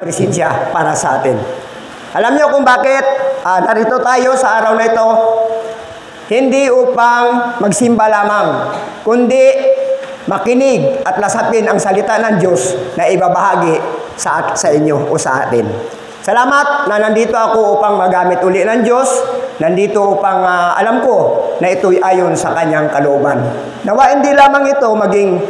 presensya para sa atin. Alam niyo kung bakit narito tayo sa araw na ito? Hindi upang magsimba lamang, kundi makinig at lasapin ang salita ng Diyos na ibabahagi sa inyo o sa atin. Salamat na nandito ako upang magamit uli ng Diyos. Nandito upang alam ko na ito'y ayon sa kanyang kalooban. Nawa hindi lamang ito maging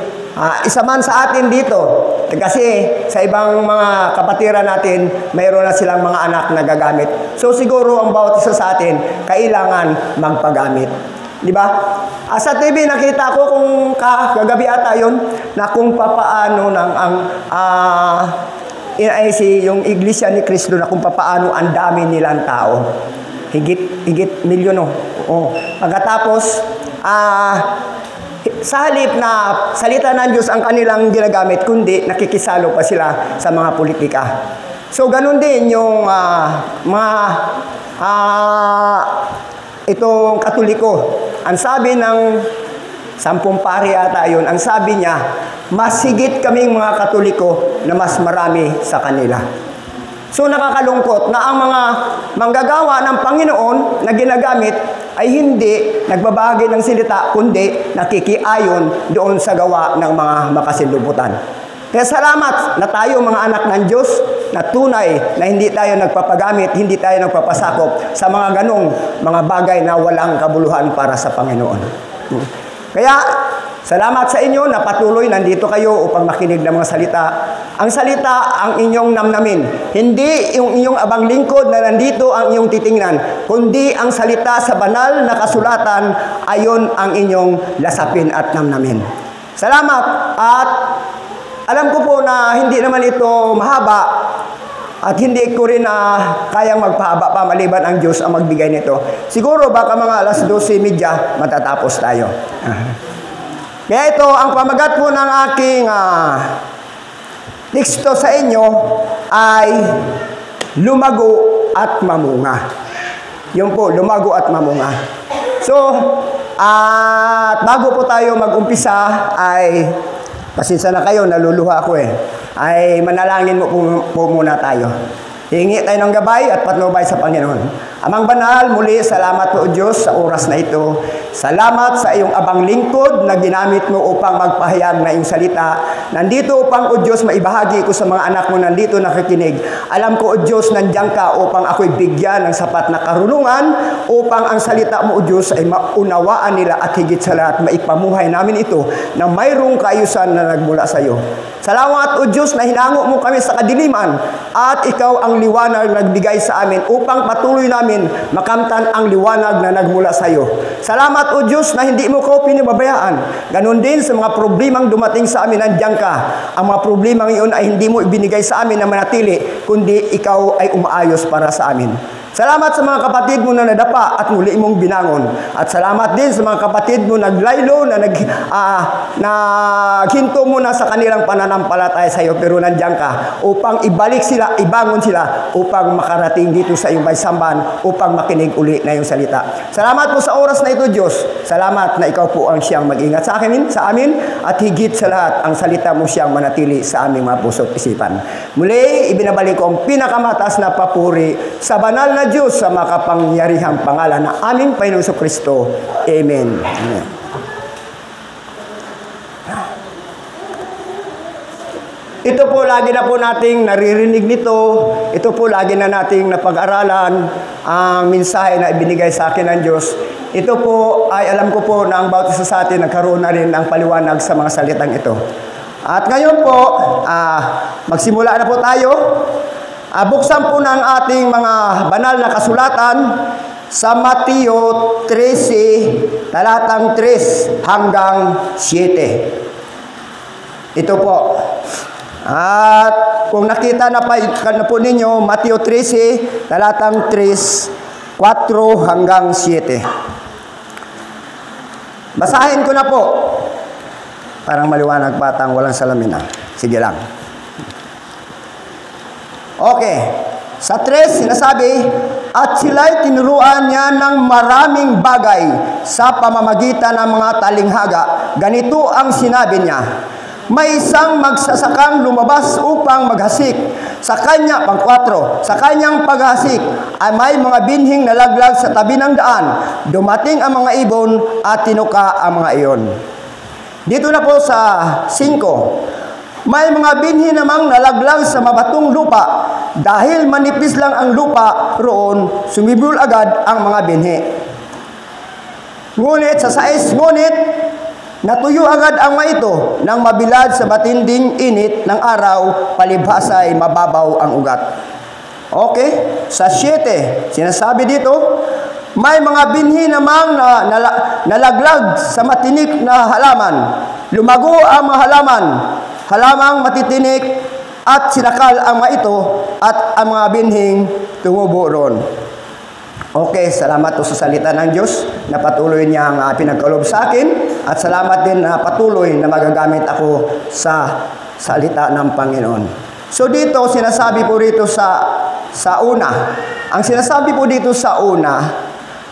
isa man sa atin dito. Kasi sa ibang mga kapatiran natin, mayroon na silang mga anak na gagamit. So siguro ang bawat isa sa atin, kailangan magpagamit. Di ba? Sa TV nakita ko kung kagabi ata yun, na kung papaano yung Iglesia ni Cristo na kung papaano ang dami nilang tao. Higit milyon, Pagkatapos, sa halip na salita ng Diyos ang kanilang ginagamit, kundi nakikisalo pa sila sa mga politika. So, ganun din yung itong Katoliko. Ang sabi ng 10 pari ata yun, ang sabi niya, mas higit kaming mga Katoliko na mas marami sa kanila. So nakakalungkot na ang mga manggagawa ng Panginoon na ginagamit ay hindi nagbabahagi ng salita, kundi nakikiayon doon sa gawa ng mga makasinlubutan. Kaya salamat na tayo mga anak ng Diyos na tunay na hindi tayo nagpapagamit, hindi tayo nagpapasakop sa mga ganong mga bagay na walang kabuluhan para sa Panginoon. Kaya salamat sa inyo na patuloy nandito kayo upang makinig ng mga salita. Ang salita ang inyong namnamin. Hindi yung inyong abang lingkod na nandito ang inyong titingnan, kundi ang salita sa banal na kasulatan, ayon ang inyong lasapin at namnamin. Salamat, at alam ko po na hindi naman ito mahaba at hindi ko rin kayang magpahaba pa maliban ang Diyos ang magbigay nito. Siguro baka mga 12:30 matatapos tayo. Kaya ito, ang pamagat po ng aking teksto sa inyo ay lumago at mamunga. Yun po, lumago at mamunga. So, at bago po tayo mag-umpisa ay, pasensya na kayo, naluluha ako ay manalangin po muna tayo. Hingi tayo ng gabay at patnubay sa Panginoon. Amang banal, muli, salamat po o Diyos sa oras na ito. Salamat sa iyong abang lingkod na ginamit mo upang magpahayag na iyong salita. Nandito upang o Diyos maibahagi ko sa mga anak mo nandito nakikinig. Alam ko o Diyos, nandiyan ka upang ako'y bigyan ng sapat na karunungan upang ang salita mo o Diyos ay maunawaan nila at higit sa lahat maipamuhay namin ito na mayroong kaayusan na nagmula sa iyo. Salamat o Diyos na hinango mo kami sa kadiliman at ikaw ang liwanag na nagbigay sa amin upang patuloy namin makamtan ang liwanag na nagmula sa iyo. Salamat o Diyos na hindi mo ko pinababayaan. Ganon din sa mga problemang dumating sa amin, nandiyan ka. Ang mga problemang iyon ay hindi mo ibinigay sa amin na manatili, kundi ikaw ay umaayos para sa amin. Salamat sa mga kapatid mo na nadapa at muli mong binangon. At salamat din sa mga kapatid mo naglaylo na naghinto mo na sa kanilang pananampalataya sa iyo, pero nandiyan ka upang ibalik sila, ibangon sila upang makarating dito sa iyong baysambahan upang makinig uli na iyong salita. Salamat po sa oras na ito, Diyos. Salamat na ikaw po ang siyang mag-ingat sa amin at higit sa lahat ang salita mo siyang manatili sa aming mga puso at isipan. Muli, ibinabalik ko ang pinakamataas na papuri sa banal na Diyos sa makapangyarihang pangalan ng aming Panginoon Kristo. Amen. Amen. Ito po lagi na po nating naririnig nito. Ito po lagi na nating napag-aralan ang mensahe na ibinigay sa akin ng Diyos. Ito po ay alam ko po na ang bawat isa sa atin nagkaroon na rin ng paliwanag sa mga salitang ito. At ngayon po, magsimula na po tayo. Buksan po ng ating mga banal na kasulatan sa Mateo 13, talatang 3 hanggang 7. Ito po. At kung nakita na po ninyo, Mateo 13, talatang 3, 4 hanggang 7. Basahin ko na po. Parang maliwanag patang walang salamin. Sige lang. Okay. Sa 3, sinasabi, at sila'y tinuruan niya ng maraming bagay sa pamamagitan ng mga talinghaga. Ganito ang sinabi niya, may isang magsasakang lumabas upang maghasik. Sa kanya, pang-4, sa kanyang paghasik ay may mga binhing nalaglag sa tabi ng daan. Dumating ang mga ibon at tinuka ang mga iyon. Dito na po sa 5, may mga binhi namang nalaglag sa mabatong lupa. Dahil manipis lang ang lupa roon, sumibol agad ang mga binhi. Ngunit sa 6, natuyo agad ang mga ito nang mabilad sa matinding init ng araw, palibhasa ay mababaw ang ugat. Okay? Sa 7, sinasabi dito, may mga binhi namang nalaglag sa matinik na halaman. Lumago ang mga halamang matitinik at sinakal ang mga ito at ang mga binhing tumubo roon. Okay, salamat po sa salita ng Diyos na patuloy niyang pinagkaloob sa akin at salamat din na patuloy na magagamit ako sa salita ng Panginoon. So dito, sinasabi po dito sa una, ang sinasabi po dito sa una,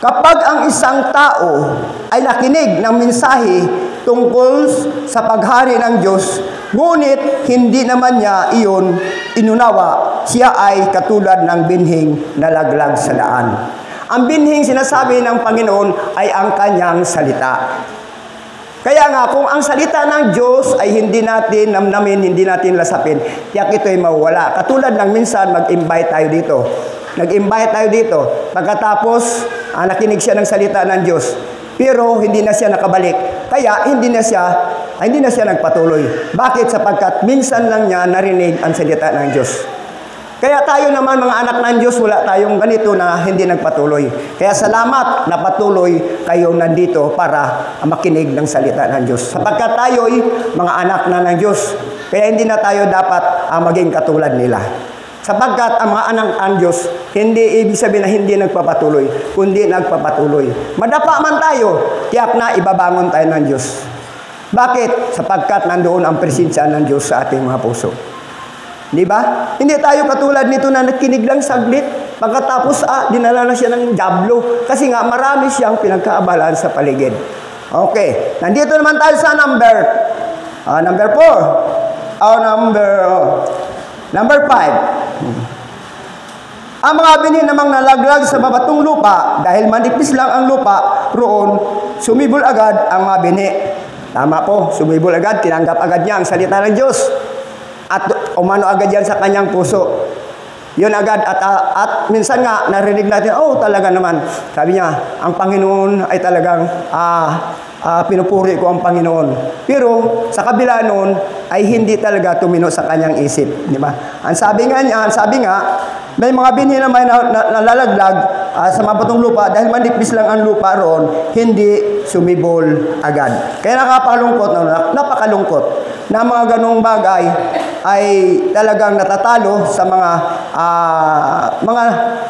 kapag ang isang tao ay nakinig ng mensahe tungkol sa paghari ng Diyos, ngunit hindi naman niya iyon inunawa, siya ay katulad ng binhing nalaglag sa daan. Ang binhing sinasabi ng Panginoon ay ang kanyang salita. Kaya nga, kung ang salita ng Diyos ay hindi natin namnamin, hindi natin lasapin, tiyak ito ay mawala. Katulad ng minsan, mag-invite tayo dito. Nag-invite tayo dito. Pagkatapos, nakinig siya ng salita ng Diyos. Pero hindi na siya nakabalik. Kaya hindi na siya nagpatuloy. Bakit? Sapagkat minsan lang niya narinig ang salita ng Diyos. Kaya tayo naman mga anak ng Diyos, wala tayong ganito na hindi nagpatuloy. Kaya salamat na patuloy kayo nandito para makinig ng salita ng Diyos. Sapagkat tayo'y mga anak na ng Diyos. Kaya hindi na tayo dapat maging katulad nila. Sapagkat ang mga anak ng Diyos, hindi ibig sabihin na hindi nagpapatuloy, kundi nagpapatuloy. Madapa man tayo, tiyak na ibabangon tayo ng Diyos. Bakit? Sapagkat nandoon ang presensya ng Diyos sa ating mga puso. Di ba? Hindi tayo katulad nito na nakinig lang saglit. Pagkatapos, dinala na siya ng diablo. Kasi nga, marami siyang pinagkaabalaan sa paligid. Okay. Nandito naman tayo sa number 4. Number 5. Ang mga binhi namang nalaglag sa mabatong lupa, dahil manipis lang ang lupa, roon, sumibol agad ang mga binhi. Tama po, sumibol agad, tinanggap agad niya ang salita ng Diyos. At umano agad yan sa kanyang puso. Yun agad. At minsan nga, narinig natin, talaga naman. Sabi niya, ang Panginoon ay talagang pinupuri ko ang Panginoon. Pero sa kabila noon, ay hindi talaga tumino sa kanyang isip. Di ba? Ang sabi nga, may mga binhi na may nalalaglag sa mabatong lupa dahil manipis lang ang lupa roon, hindi sumibol agad. Kaya napakalungkot na mga ganong bagay ay talagang natatalo sa mga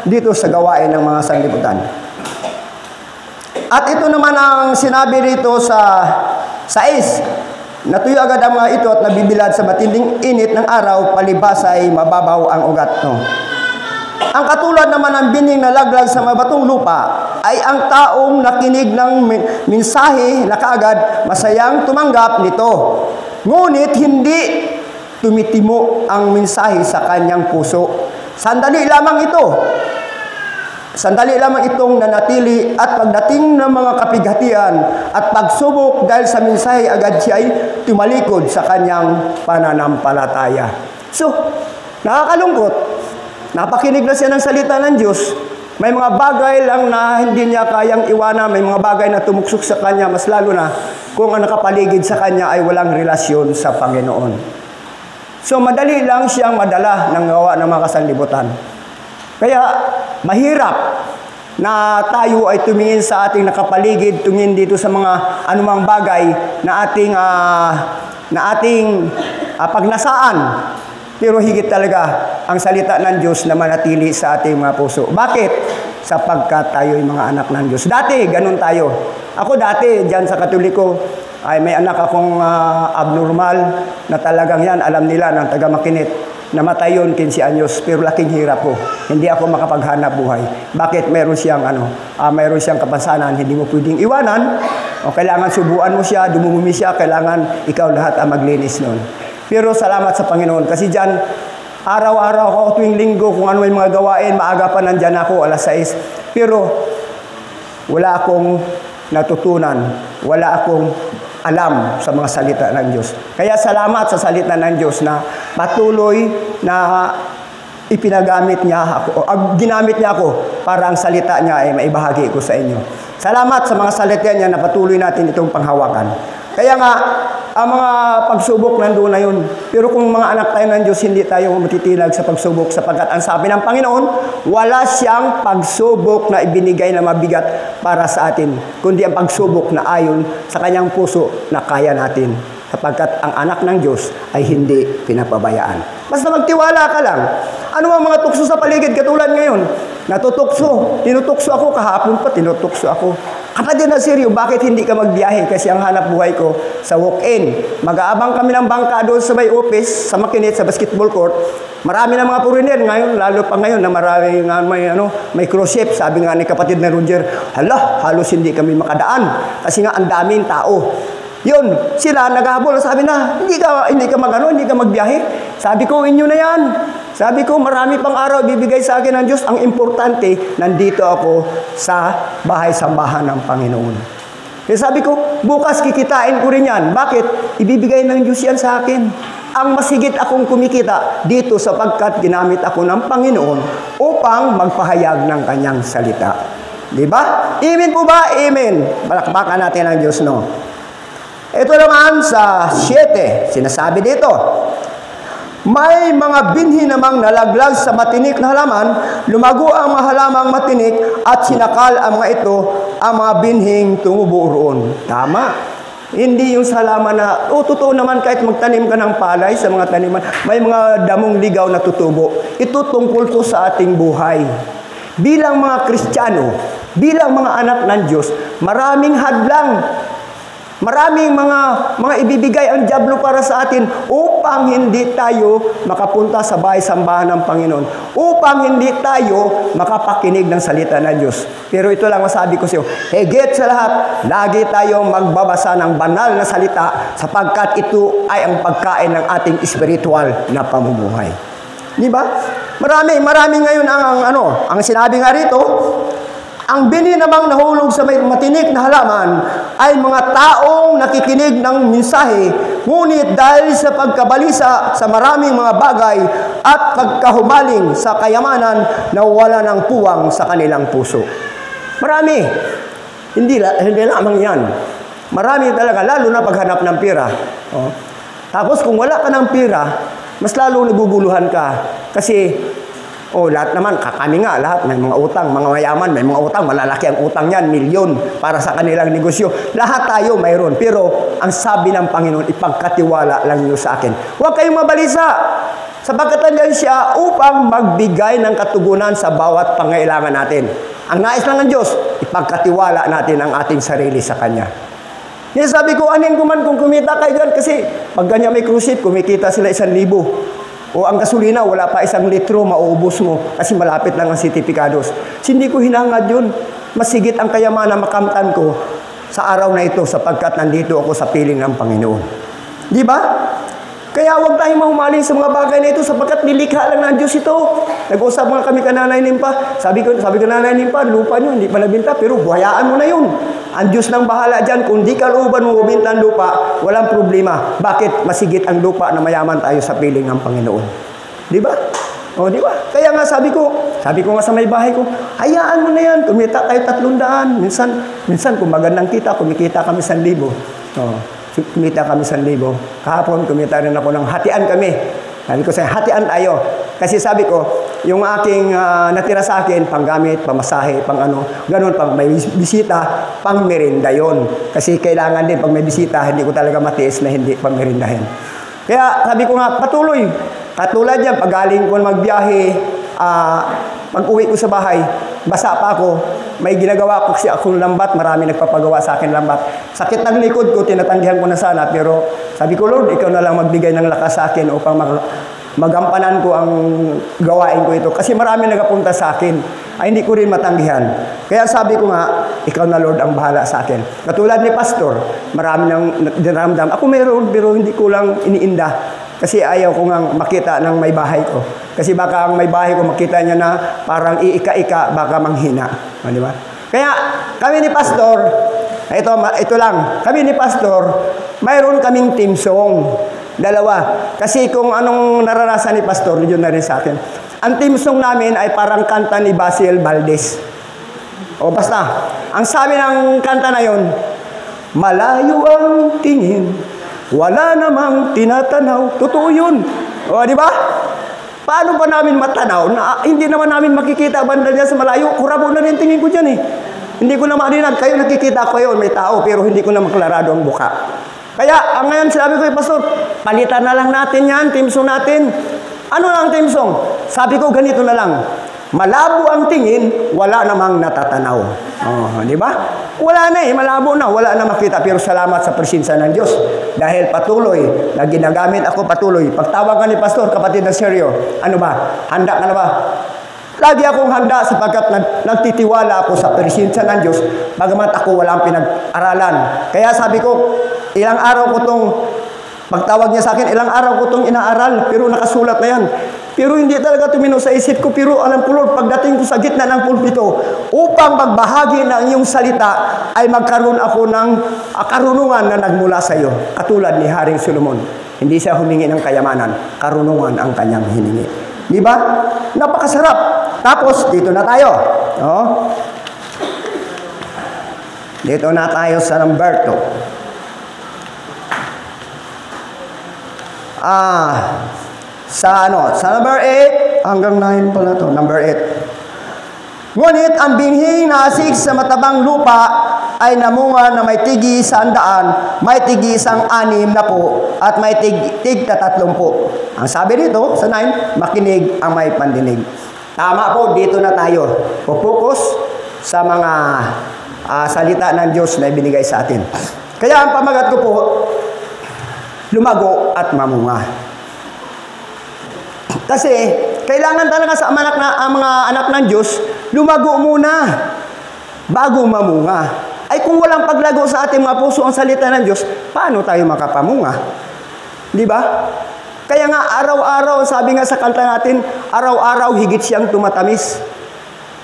dito sa gawain ng mga sanglibutan. At ito naman ang sinabi rito sa 6. Natuyo agad ang mga ito at nabibilad sa matinding init ng araw, palibhasa ay mababaw ang ugat. No? Ang katulad naman ng binhing nalaglag sa mabatong lupa ay ang taong nakinig ng mensahe na kaagad masayang tumanggap nito. Ngunit hindi tumitimo ang mensahe sa kanyang puso. Sandali lamang itong nanatili at pagdating ng mga kapighatian at pagsubok dahil sa mensahe agad siya ay tumalikod sa kanyang pananampalataya. So, nakakalungkot. Napakinig na siya ng salita ng Diyos. May mga bagay lang na hindi niya kayang iwanan. May mga bagay na tumuksok sa kanya, mas lalo na kung ang nakapaligid sa kanya ay walang relasyon sa Panginoon. So, madali lang siyang madala ng gawa ng mga kasanlibutan. Kaya, mahirap na tayo ay tumingin sa ating nakapaligid, tumingin dito sa mga anumang bagay na ating pagnasaan. Pero higit talaga ang salita ng Diyos na manatili sa ating mga puso. Bakit? Sapagkat tayo ay mga anak ng Diyos. Dati, ganun tayo. Ako dati, dyan sa Katoliko, ay may anak akong abnormal na talagang yan, alam nila ng taga-Makinit. Namatay yun 15 anyos, pero laking hirap ko. Hindi ako makapaghanap buhay. Bakit? Meron siyang kapansanan, hindi mo pwedeng iwanan. O kailangan subuan mo siya, dumumumi siya, kailangan ikaw lahat ang maglinis nun. Pero salamat sa Panginoon kasi dyan, araw-araw ako tuwing linggo, kung ano may mga gawain, maaga pa nandyan ako, alas 6. Pero wala akong natutunan, wala akong alam sa mga salita ng Diyos. Kaya salamat sa salita ng Diyos na patuloy na ipinagamit niya ako, ginamit niya ako para ang salita niya ay maibahagi ko sa inyo. Salamat sa mga salita niya na patuloy natin itong panghawakan. Kaya nga, ang mga pagsubok nandoon na yun. Pero kung mga anak tayo ng Diyos, hindi tayo matitilag sa pagsubok sapagkat ang sabi ng Panginoon, wala siyang pagsubok na ibinigay na mabigat para sa atin, kundi ang pagsubok na ayon sa kanyang puso na kaya natin. Sapagkat ang anak ng Diyos ay hindi pinapabayaan. Basta magtiwala ka lang. Ano ang mga tukso sa paligid katulad ngayon? Natutukso. Tinutukso ako. Kahapon pa tinutukso ako. Kapatid na seryo, bakit hindi ka magbiyahe? Kasi ang hanap buhay ko sa walk-in. Mag-aabang kami ng bangka doon sa may office, sa Makinit, sa basketball court. Marami na mga foreigner ngayon, lalo pa ngayon na marami nga may cruise ship. Sabi nga ni kapatid na Roger, hala, halos hindi kami makadaan. Kasi nga ang daming tao. Yun, sila naghahabol, sabi na, hindi ka magbiyahe. Sabi ko, inyo na yan. Sabi ko, marami pang araw bibigay sa akin ng Diyos. Ang importante, nandito ako sa bahay-sambahan ng Panginoon. Kaya sabi ko, bukas kikitain ko rin yan. Bakit? Ibibigay ng Diyos yan sa akin. Ang masigit akong kumikita dito sapagkat ginamit ako ng Panginoon upang magpahayag ng kanyang salita. Diba? Amen po ba? Amen. Palakpakan natin ang Diyos, no? Ito naman sa 7, sinasabi dito, may mga binhi namang nalaglag sa matinik na halaman, lumago ang mga halamang matinik at sinakal ang mga ito, ang mga binhing tumubo roon. Tama. Hindi yung sa halaman na, totoo naman kahit magtanim ka ng palay sa mga taniman, may mga damong ligaw na tutubo. Ito tungkol to sa ating buhay. Bilang mga Kristiyano, bilang mga anak ng Diyos, maraming hadlang. Maraming mga ibibigay ang dyablo para sa atin upang hindi tayo makapunta sa bahay-sambahan ng Panginoon. Upang hindi tayo makapakinig ng salita ng Diyos. Pero ito lang masabi ko sa iyo, higit sa lahat, lagi tayong magbabasa ng banal na salita sapagkat ito ay ang pagkain ng ating spiritual na pamumuhay. Di ba? Marami ngayon ang sinabi nga rito, ang binhi namang nahulog sa may matinik na halaman ay mga taong nakikinig ng mensahe, ngunit dahil sa pagkabalisa sa maraming mga bagay at pagkahumaling sa kayamanan, nawala ng puwang sa kanilang puso. Marami. Hindi lamang yan. Marami talaga, lalo na paghanap ng pera. Tapos kung wala ka ng pera, mas lalo naguguluhan ka. Kasi lahat naman, kami nga, lahat, may mga utang, mga mayaman, may mga utang, malalaki ang utang yan, milyon para sa kanilang negosyo. Lahat tayo mayroon. Pero, ang sabi ng Panginoon, ipagkatiwala lang niyo sa akin. Huwag kayong mabalisa. Sapagkat nandiyan siya upang magbigay ng katugunan sa bawat pangailangan natin. Ang nais lang ng Diyos, ipagkatiwala natin ang ating sarili sa Kanya. Yan sabi ko, anin ko man kung kumita kayo dyan, kasi pag ganyan may cruise ship, kumikita sila 1,000. O ang gasolina, wala pa 1 litro, mauubos mo kasi malapit lang ang sertipikados. Hindi ko hinangad yun. Masigit ang kayamanan na makamtan ko sa araw na ito sapagkat nandito ako sa piling ng Panginoon. Di ba? Kaya huwag tayong mahumaling sa mga bagay na ito sapagkat nilikha lang ng Diyos ito. Nag-usap mga kami kananay Nimpa. Sabi ko nanay Nimpa, lupa nyo, hindi pa nabinta, pero buhayaan mo na yun. Ang Diyos nang bahala dyan. Kung di ka looban mo bumenta ang lupa, walang problema. Bakit? Masigit ang lupa na mayaman tayo sa piling ng Panginoon. Di ba? Di ba? Kaya nga sabi ko nga sa may bahay ko, hayaan mo na yan. Kumita tayo 300. Minsan kung magandang kita, kumikita kami 1,000. Kumita kami 1,000. Kahapon, kumita rin ako ng hatian kami. Sabi ko hatian tayo. Kasi sabi ko, yung aking natira sa akin, panggamit, pamasahe, ganun, pang may bisita, pang merinda yun. Kasi kailangan din, pag may bisita, hindi ko talaga matiis na hindi pang merindahin. Kaya sabi ko nga, patuloy. Katulad yan, pag galing ko magbiyahe, pag-uwi ko sa bahay, basa pa ako, may ginagawa ko kasi akong lambat, marami nagpapagawa sa akin lambat. Sakit ng likod ko, tinatanggihan ko na sana, pero sabi ko, Lord, ikaw na lang magbigay ng lakas sa akin upang magampanan ko ang gawain ko ito. Kasi marami nagapunta sa akin, ay hindi ko rin matanggihan. Kaya sabi ko nga, ikaw na Lord ang bahala sa akin. Katulad ni Pastor, marami nang dinaramdam. Ako meron, pero hindi ko lang iniinda. Kasi ayaw ko nga makita ng may bahay ko. Kasi baka ang may bahay ko makita niya na parang iika-ika, baka manghina. Di ba? Kaya kami ni Pastor, ito lang, kami ni Pastor, mayroon kaming team song. Dalawa. Kasi kung anong naranasan ni Pastor, yun na rin sa akin. Ang team song namin ay parang kanta ni Basil Valdez. O basta, ang sabi ng kanta na yun, malayo ang tingin, wala namang tinatanaw. Totoo yun. O, di ba? Paano pa namin matanaw na hindi naman namin makikita banda niya sa malayo? Kurabo na rin tingin ko dyan eh. Hindi ko na maalinan. Kayo nakikita ko yun, may tao, pero hindi ko na maklarado ang buka. Kaya, ang ngayon sinabi ko, Pastor, palitan na lang natin yan, team song natin. Ano lang team song? Sabi ko, ganito na lang. Malabo ang tingin, wala namang natatanaw. Oh, di ba? Wala na eh, malabo na, wala na makita. Pero salamat sa presensya ng Diyos. Dahil patuloy, na ginagamit ako patuloy. Pagtawag ka ni Pastor, kapatid na seryo, ano ba? Handa ka na ba? Lagi akong handa sapagkat nagtitiwala ako sa presensya ng Diyos, bagamat ako walang pinag-aralan. Kaya sabi ko, ilang araw ko itong, pagtawag niya sa akin, ilang araw ko itong inaaral, pero nakasulat na yan. Pero hindi talaga tumino sa isip ko, pero alam ko Lord, pagdating ko sa gitna ng pulpito, upang magbahagi ng iyong salita, ay magkaroon ako ng karunungan na nagmula sa iyo. Katulad ni Haring Solomon. Hindi siya humingi ng kayamanan, karunungan ang kanyang hiningi. Di ba? Napakasarap. Tapos, dito na tayo. Oh. Dito na tayo sa number 2. Sa number 8, hanggang 9 pala to, number 8. Ngunit ang binhing nasig sa matabang lupa ay namunga na may tigi 100, may tigi 160, at may tig 30. Ang sabi dito sa 9, makinig ang may pandinig. Tama po, dito na tayo. Pupukus sa mga salita ng Diyos na ibinigay sa atin. Kaya ang pamagat ko po, lumago at mamunga. Kasi, kailangan talaga sa mga anak ng Diyos, lumago muna bago mamunga. Ay kung walang paglago sa ating mga puso ang salita ng Diyos, paano tayo makapamunga? Di ba? Kaya nga, araw-araw, sabi nga sa kanta natin, araw-araw higit siyang tumatamis.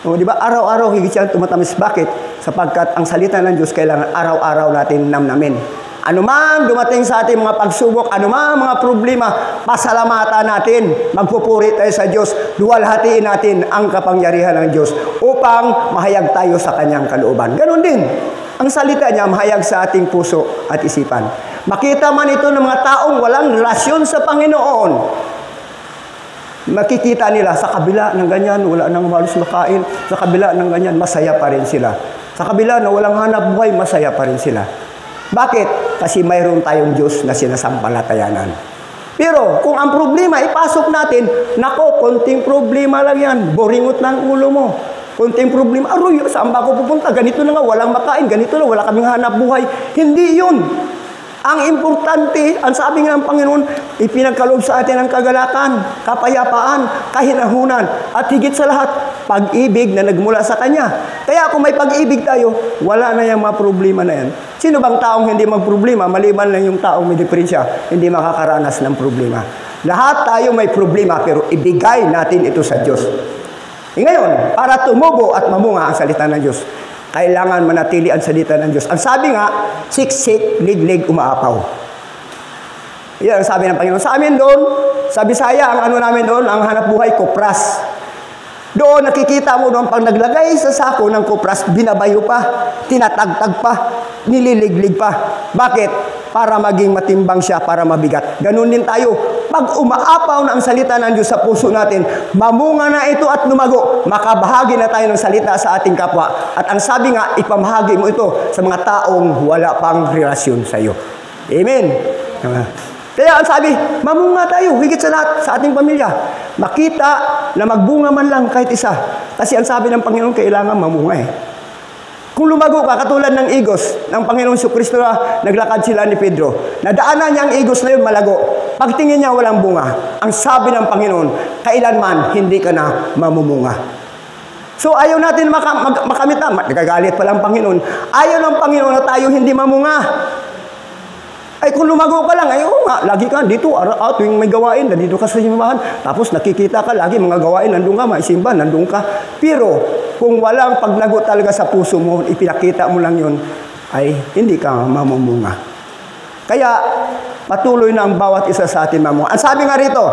O, di ba? Araw-araw higit siyang tumatamis. Bakit? Sapagkat ang salita ng Diyos kailangan araw-araw natin namnamin. Ano man dumating sa ating mga pagsubok, ano man mga problema, pasalamatan natin, magpupuri tayo sa Diyos, duwalhatiin natin ang kapangyarihan ng Diyos upang mahayag tayo sa kanyang kalooban. Ganon din, ang salita niya mahayag sa ating puso at isipan. Makita man ito ng mga taong walang relasyon sa Panginoon, makikita nila sa kabila ng ganyan, wala nang halos makain, sa kabila ng ganyan, masaya pa rin sila. Sa kabila na walang hanap buhay, masaya pa rin sila. Bakit? Kasi mayroon tayong Diyos na sinasampalatayanan. Pero kung ang problema ipasok natin, nako, konting problema lang yan, boringot ng ulo mo. Konting problema, aroy, saan ba ako pupunta? Ganito na nga, walang makain, ganito na, wala kaming hanap buhay. Hindi yun. Ang importante, ang sabi nga ng Panginoon, ipinagkaloob sa atin ang kagalakan, kapayapaan, kahinahunan, at higit sa lahat, pag-ibig na nagmula sa Kanya. Kaya kung may pag-ibig tayo, wala na yung mga problema na yan. Sino bang taong hindi magproblema? Maliban lang yung taong may depresya, hindi makakaranas ng problema. Lahat tayo may problema, pero ibigay natin ito sa Diyos. Ngayon, para tumubo at mamunga ang salita ng Diyos, kailangan manatili ang salita ng Diyos. Ang sabi nga, siksik, liglig, umaapaw. Yan ang sabi ng Panginoon. Sa amin doon, sa Bisaya, ang ano namin doon, ang hanap buhay, kopras. Doon, nakikita mo doon, pag naglagay sa sako ng kopras, binabayo pa, tinatagtag pa, nililiglig pa. Bakit? Para maging matimbang siya, para mabigat. Ganun din tayo. Pag umaapaw na ang salita ng Diyos sa puso natin, mamunga na ito at lumago, makabahagi na tayo ng salita sa ating kapwa. At ang sabi nga, ipamahagi mo ito sa mga taong wala pang relasyon sa iyo. Amen. Kaya ang sabi, mamunga tayo, higit sa lahat, sa ating pamilya. Makita na magbunga man lang kahit isa. Kasi ang sabi ng Panginoon, kailangan mamunga eh. Kung lumago ka, katulad ng igos ng Panginoong Kristo na naglakad sila ni Pedro, nadaanan niya ang igos na yun, malago. Pagtingin niya, walang bunga. Ang sabi ng Panginoon, kailanman hindi ka na mamumunga. So ayaw natin makamit na, nagagalit pa lang Panginoon. Ayaw ng Panginoon na tayo hindi mamunga. Ay kung lumago ka lang, ayaw nga, lagi ka dito, tuwing may gawain, nandito ka sa simbahan, tapos nakikita ka lagi mga gawain, nandun ka, maisimba, nandun ka. Pero kung walang paglago talaga sa puso mo, ipinakita mo lang yun, ay hindi ka mamumunga. Kaya patuloy na ang bawat isa sa atin mamunga. Ang sabi nga rito,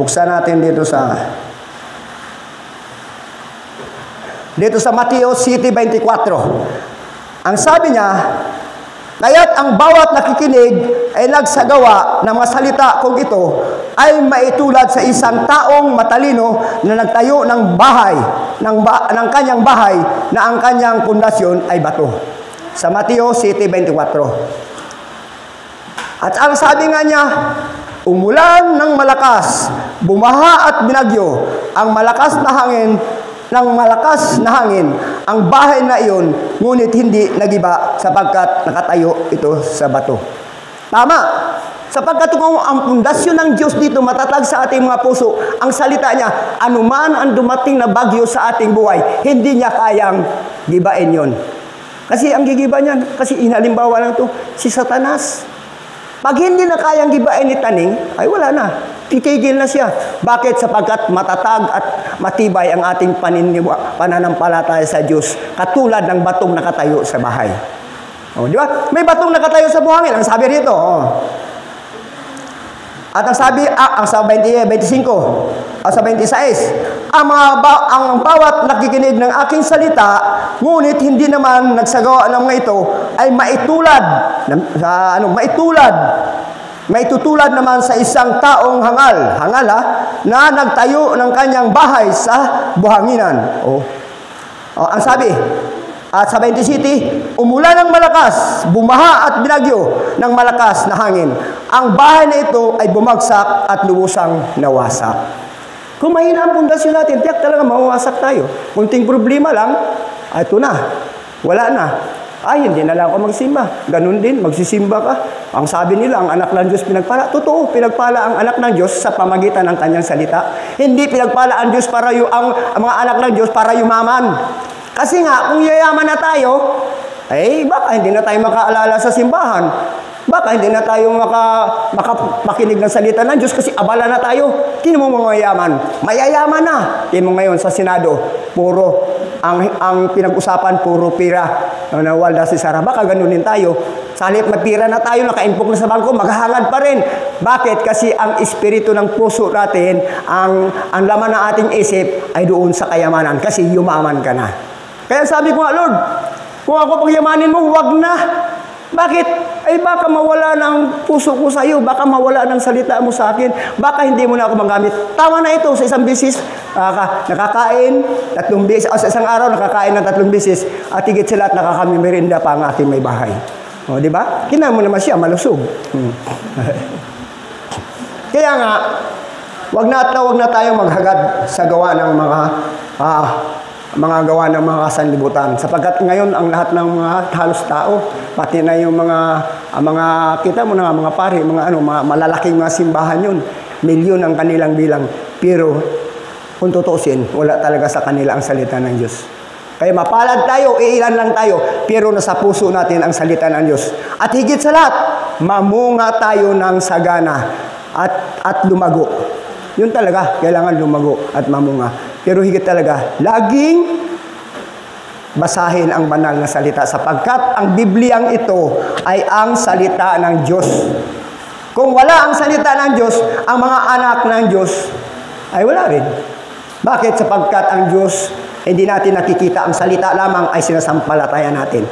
buksan natin dito sa Mateo City 24. Ang sabi niya, kaya't ang bawat nakikinig ay nagsagawa ng mga salita kung ito ay maitulad sa isang taong matalino na nagtayo ng bahay, ng kanyang bahay na ang kanyang pundasyon ay bato. Sa Mateo City 24. At ang sabi nga niya, umulan ng malakas, bumaha at binagyo, ang malakas na hangin ang bahay na iyon, ngunit hindi nagiba sapagkat nakatayo ito sa bato. Tama. Sapagkat kung ang pundasyon ng Diyos dito matatag sa ating mga puso, ang salita niya, anuman ang dumating na bagyo sa ating buhay, hindi niya kayang gibain yon. Kasi ang gigiba niyan, kasi inalimbawa lang ito, si Satanas. Pag hindi na kayang gibain ni Taning, ay wala na. Titigil na siya. Bakit? Sapagkat matatag at matibay ang ating pananampalataya sa Diyos. Katulad ng batong nakatayo sa bahay. O, di ba? May batong nakatayo sa buhangin. Ang sabi rito. At ang sabi, sa 25, sa 26, ang bawat nakikinig ng aking salita, ngunit hindi naman nagsagawa ng mga ito, ay maitutulad naman sa isang taong hangal na nagtayo ng kanyang bahay sa buhanginan. Ang sabi, at sa 27, umulan ng malakas, bumaha at binagyo ng malakas na hangin. Ang bahay na ito ay bumagsak at lubusang nawasak. Kung mahina ang pundasyon natin, tiyak talaga mawawasak tayo. Kunting problema lang, ito na, wala na. Ay, hindi na lang ako magsimba. Ganun din, magsisimba ka. Ang sabi nila, ang anak ng Diyos pinagpala. Totoo, pinagpala ang anak ng Diyos sa pamagitan ng kanyang salita. Hindi pinagpala ang Diyos para ang mga anak ng Diyos para yumaman. Kasi nga, kung yayaman na tayo, ay baka hindi na tayo makaalala sa simbahan. Baka hindi na tayo makinig ng salita ng Diyos kasi abala na tayo. Tingnan mo mga mayayaman. Mayayaman na. Tingnan mo ngayon sa Senado, puro, ang pinag-usapan, puro pira. Nawalda si Sarah. Baka ganunin tayo. Sa halip magpira na tayo, nakaimpok na sa bangko, maghahangad pa rin. Bakit? Kasi ang espiritu ng puso natin, ang laman ng ating isip ay doon sa kayamanan. Kasi yumaman ka na. Kaya sabi ko nga, Lord, kung ako pagyamanin mo, huwag na. Bakit? Ay baka mawala ng puso ko sa iyo, baka mawala ng salita mo sa akin, baka hindi mo na ako magamit. Tama na ito, sa isang bisis, nakakain 3 bisis, sa isang araw nakakain ng 3 bisis, at higit sa lahat nakakamimerinda pa ang aking may bahay. O, di ba? Kina mo naman siya, malusog. Kaya nga, wag na tayong maghagad sa gawa ng mga gawa ng mga sanlibutan. Sapagkat ngayon, ang lahat ng mga halos tao, pati na yung mga kita mo na mga pare, mga malalaking mga simbahan yun. Milyon ang kanilang bilang. Pero, kung tutusin, wala talaga sa kanila ang salita ng Diyos. Kaya mapalad tayo, iilan lang tayo, pero nasa puso natin ang salita ng Diyos. At higit sa lahat, mamunga tayo ng sagana at lumago. Yun talaga, kailangan lumago at mamunga. Pero higit talaga, laging basahin ang banal na salita sapagkat ang Bibliang ito ay ang salita ng Diyos. Kung wala ang salita ng Diyos, ang mga anak ng Diyos ay wala rin. Bakit? Sapagkat ang Diyos, hindi natin nakikita, ang salita lamang ay sinasampalataya natin.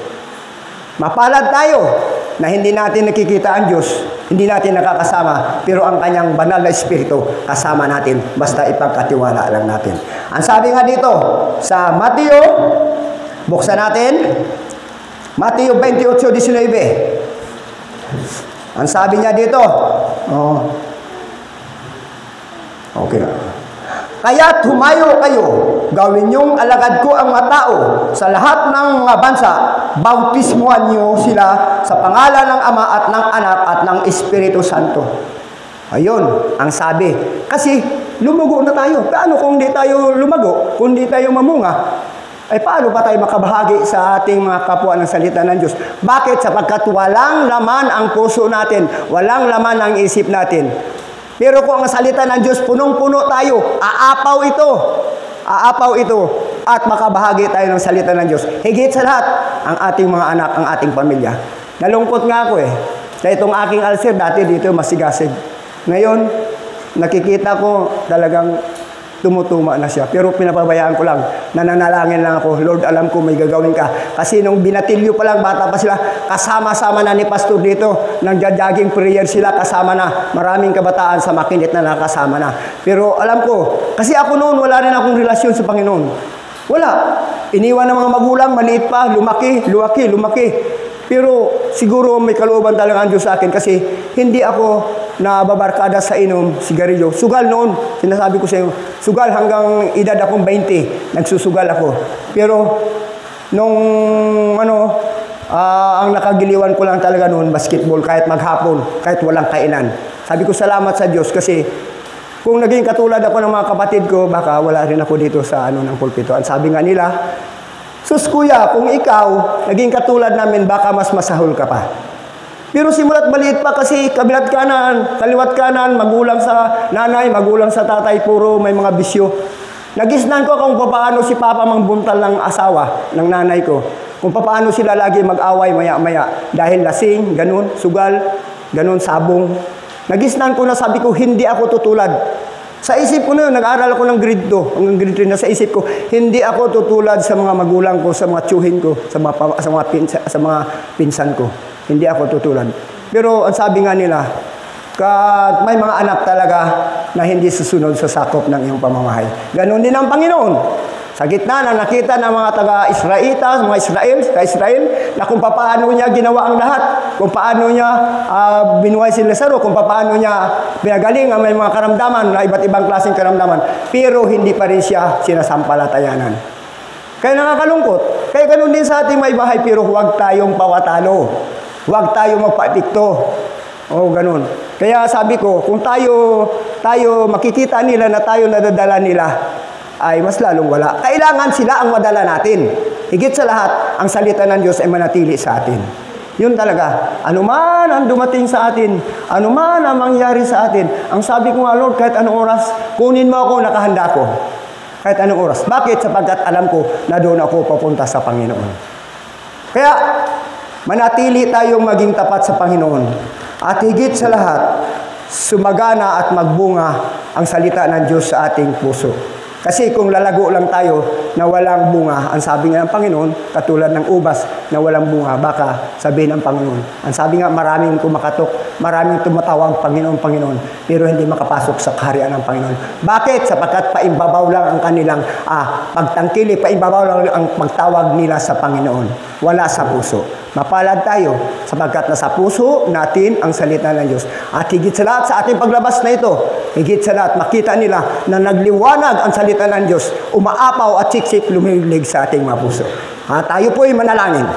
Mapalad tayo na hindi natin nakikita ang Diyos, hindi natin nakakasama, pero ang kanyang banal na espiritu kasama natin, basta ipagkatiwala lang natin. Ang sabi nga dito, sa Mateo, buksan natin, Mateo 28:19. Ang sabi niya dito, okay na. Kaya tumayo kayo gawin niyong alagad ko ang mga tao sa lahat ng mga bansa, bautismuhan niyo sila sa pangalan ng Ama at ng Anak at ng Espiritu Santo. Ayun, ang sabi. Kasi, lumago na tayo. Paano kung hindi tayo lumago? Kung hindi tayo mamunga? Ay paano ba tayo makabahagi sa ating mga kapwa ng salita ng Diyos? Bakit? Sapagkat walang laman ang puso natin. Walang laman ang isip natin. Pero kung ang salita ng Diyos, punong-puno tayo, aapaw ito. Aapaw ito. At makabahagi tayo ng salita ng Diyos. Higit sa lahat, ang ating mga anak, ang ating pamilya. Nalungkot nga ako Sa itong aking ulcer, dati dito masigasig. Ngayon, nakikita ko talagang tumutuma na siya. Pero pinapabayaan ko lang. Nananalangin lang ako. Lord, alam ko may gagawin ka. Kasi nung binatilyo pa lang, bata pa sila, kasama-sama na ni Pastor dito. Nagja-jogging prayer sila, kasama na. Maraming kabataan sa makinit na nakasama na. Pero alam ko, kasi ako noon, wala rin akong relasyon sa Panginoon. Wala. Iniwan ng mga magulang, maliit pa, lumaki. Pero siguro may kalooban talaga ang Diyos sa akin kasi hindi ako nababarkada sa inom, sigarilyo. Sugal noon, sinasabi ko sa iyo, sugal hanggang edad akong 20, nagsusugal ako. Pero nung ang nakagiliwan ko lang talaga noon, basketball, kahit maghapon, kahit walang kainan. Sabi ko salamat sa Diyos kasi kung naging katulad ako ng mga kapatid ko, baka wala rin ako dito sa ng pulpito. Ang sabi nga nila, sus kuya, kung ikaw naging katulad namin, baka mas masahol ka pa. Pero simulat maliit pa kasi kabilat kanan, kaliwat kanan, magulang sa nanay, magulang sa tatay, puro may mga bisyo. Nagisnan ko kung paano si Papa mangbuntal ng asawa ng nanay ko. Kung paano sila lagi mag-away maya-maya. Dahil lasing, ganun, sugal, ganun, sabong. Nagisnan ko na sabi ko, hindi ako tutulad. Sa isip ko na yun, nag-aaral ako ng grade 2, hanggang grade 3 na sa isip ko, hindi ako tutulad sa mga magulang ko, sa mga tiyuhin ko, sa mga pinsan ko. Hindi ako tutulad. Pero ang sabi nga nila, may mga anak talaga na hindi susunod sa sakop ng iyong pamamahay. Ganon din ang Panginoon. Sa gitna na nakita ng mga taga-Israelita, mga Israel, na kung paano niya ginawa ang lahat, kung paano niya binuhay si Lazaro, kung paano niya pinagaling ang may mga karamdaman, na iba't ibang klaseng karamdaman, pero hindi pa rin siya sinasampalatayanan. Kaya nakakalungkot. Kaya ganun din sa ating may bahay, pero huwag tayong pawatalo. Huwag tayong magpatikto. O ganun. Kaya sabi ko, kung tayo makikita nila na tayo nadadala nila, ay mas lalong wala. Kailangan sila ang madala natin. Higit sa lahat, ang salita ng Diyos ay manatili sa atin. Yun talaga. Anuman ang dumating sa atin, anuman ang mangyari sa atin, ang sabi ko nga, Lord, kahit anong oras, kunin mo ako, nakahanda ko. Kahit anong oras. Bakit? Sapagkat alam ko na doon ako papunta sa Panginoon. Kaya, manatili tayong maging tapat sa Panginoon. At higit sa lahat, sumagana at magbunga ang salita ng Diyos sa ating puso. Kasi kung lalago lang tayo na walang bunga, ang sabi nga ng Panginoon, katulad ng ubas na walang bunga, baka sabihin ng Panginoon. Ang sabi nga, maraming kumakatok, maraming tumatawag, Panginoon, Panginoon, pero hindi makapasok sa kaharian ng Panginoon. Bakit? Sapagkat paimbabaw lang ang kanilang pagtangkili, paimbabaw lang ang pagtawag nila sa Panginoon. Wala sa puso. Mapalad tayo sapagkat nasa puso natin ang salita ng Diyos. At higit sa lahat sa ating paglabas na ito, higit sa lahat makita nila na nagliwanag ang salita ng Diyos, umaapaw at siksik lumilig sa ating mga puso. Tayo po'y manalangin.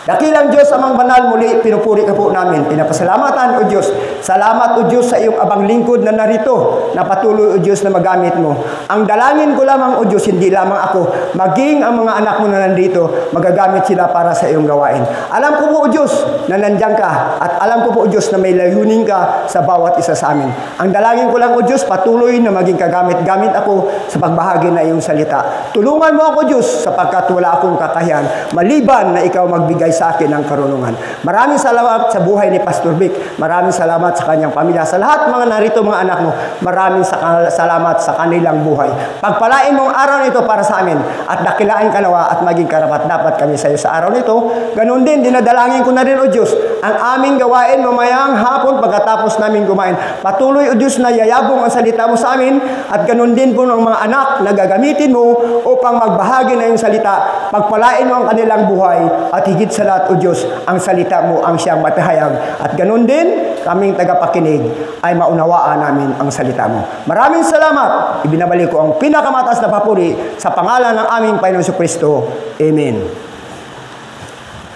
Dakilang Diyos amang banal, muli pinupuri ka po namin. Pinapasalamatan o Diyos. Salamat o Diyos sa iyong abang lingkod na narito, na patuloy o Diyos na magamit mo. Ang dalangin ko lamang o Diyos, hindi lamang ako, maging ang mga anak mo na nandito, magagamit sila para sa iyong gawain. Alam ko po o Diyos na nandiyan ka, at alam ko po o Diyos na may layunin ka sa bawat isa sa amin. Ang dalangin ko lang o Diyos, patuloy na maging kagamit-gamit ako sa pagbahagi na iyong salita. Tulungan mo ako Diyos, sapagkat wala akong kakayahan, maliban na ikaw magbigay sa akin ng karunungan. Maraming salamat sa buhay ni Pastor Vic. Maraming salamat sa kanyang pamilya. Sa lahat mga narito mga anak mo, maraming salamat sa kanilang buhay. Pagpalain mong araw nito para sa amin at dakilain ka nawa at maging karapat-dapat kami sa iyo sa araw nito. Ganon din, dinadalangin ko na rin o Diyos ang aming gawain mamayang hapon pagkatapos namin kumain. Patuloy, O Diyos, na yayabong ang salita mo sa amin at ganun din po ng mga anak na gagamitin mo upang magbahagi na yung salita. Pagpalain mo ang kanilang buhay at higit sa lahat, O Diyos, ang salita mo ang siyang matahayag. At ganun din, kaming tagapakinig ay maunawaan namin ang salita mo. Maraming salamat. Ibinabalik ko ang pinakamataas na papuri sa pangalan ng aming Panginoon Kristo. Amen.